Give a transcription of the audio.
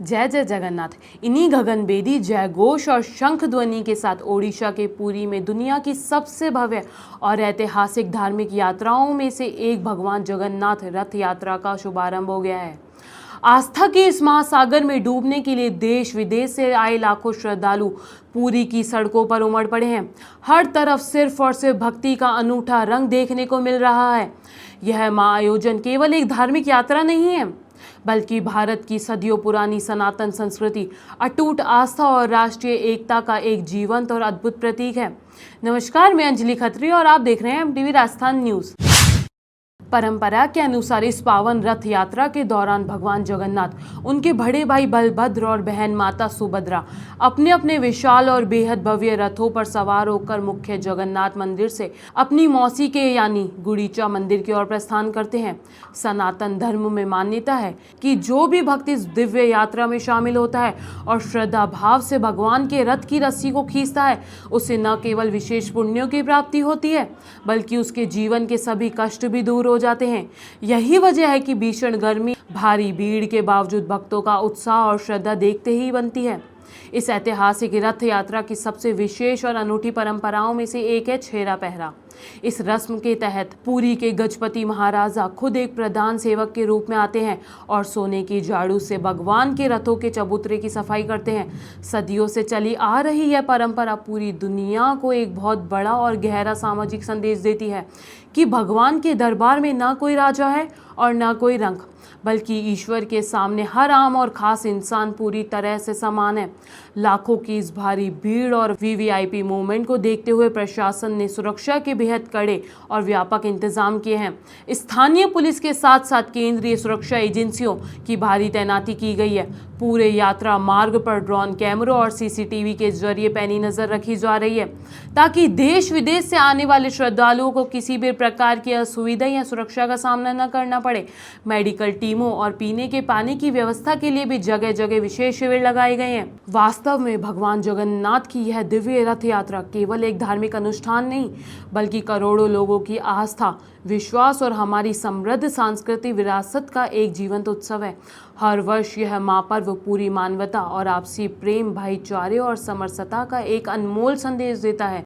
जय जय जगन्नाथ। इन्हीं गगनभेदी जय घोष और शंख ध्वनि के साथ ओडिशा के पुरी में दुनिया की सबसे भव्य और ऐतिहासिक धार्मिक यात्राओं में से एक भगवान जगन्नाथ रथ यात्रा का शुभारंभ हो गया है। आस्था के इस महासागर में डूबने के लिए देश विदेश से आए लाखों श्रद्धालु पुरी की सड़कों पर उमड़ पड़े हैं। हर तरफ सिर्फ और सिर्फ भक्ति का अनूठा रंग देखने को मिल रहा है। यह महाआयोजन केवल एक धार्मिक यात्रा नहीं है, बल्कि भारत की सदियों पुरानी सनातन संस्कृति, अटूट आस्था और राष्ट्रीय एकता का एक जीवंत और अद्भुत प्रतीक है। नमस्कार, मैं अंजलि खत्री और आप देख रहे हैं एमटीवी राजस्थान न्यूज। परंपरा के अनुसार इस पावन रथ यात्रा के दौरान भगवान जगन्नाथ, उनके बड़े भाई बलभद्र और बहन माता सुभद्रा अपने अपने विशाल और बेहद भव्य रथों पर सवार होकर मुख्य जगन्नाथ मंदिर से अपनी मौसी के यानी गुड़ीचा मंदिर की ओर प्रस्थान करते हैं। सनातन धर्म में मान्यता है कि जो भी भक्त इस दिव्य यात्रा में शामिल होता है और श्रद्धा भाव से भगवान के रथ की रस्सी को खींचता है, उसे न केवल विशेष पुण्यों की प्राप्ति होती है, बल्कि उसके जीवन के सभी कष्ट भी दूर हो जाते हैं। यही वजह है कि भीषण गर्मी, भारी भीड़ के बावजूद भक्तों का उत्साह और श्रद्धा देखते ही बनती है। इस ऐतिहासिक रथ यात्रा की सबसे विशेष और अनूठी परंपराओं में से एक है छेरा पहरा। इस रस्म के तहत पुरी के गजपति महाराजा खुद एक प्रधान सेवक के रूप में आते हैं और सोने की झाड़ू से भगवान के रथों के चबूतरे की सफाई करते हैं। सदियों से चली आ रही यह परंपरा पूरी दुनिया को एक बहुत बड़ा और गहरा सामाजिक संदेश देती है कि भगवान के दरबार में ना कोई राजा है और ना कोई रंक, बल्कि ईश्वर के सामने हर आम और खास इंसान पूरी तरह से समान है। लाखों की इस भारी भीड़ और वीवीआईपी मूवमेंट को देखते हुए प्रशासन ने सुरक्षा के बेहद कड़े और व्यापक इंतजाम किए हैं। स्थानीय पुलिस के साथ साथ केंद्रीय सुरक्षा एजेंसियों की भारी तैनाती की गई है। पूरे यात्रा मार्ग पर ड्रोन कैमरों और सीसीटीवी के जरिए पैनी नजर रखी जा रही है, ताकि देश विदेश से आने वाले श्रद्धालुओं को किसी भी प्रकार की असुविधा या सुरक्षा का सामना न करना पड़े। मेडिकल टीमों और पीने के पानी की व्यवस्था के लिए भी जगह जगह विशेष शिविर लगाए गए हैं। वास्तव में भगवान जगन्नाथ की यह दिव्य रथ यात्रा केवल एक धार्मिक अनुष्ठान नहीं, बल्कि करोड़ों लोगों की आस्था, विश्वास और हमारी समृद्ध सांस्कृतिक विरासत का एक जीवंत उत्सव है। हर वर्ष यह महापर्व पूरी मानवता और आपसी प्रेम, भाईचारे और समरसता का एक अनमोल संदेश देता है।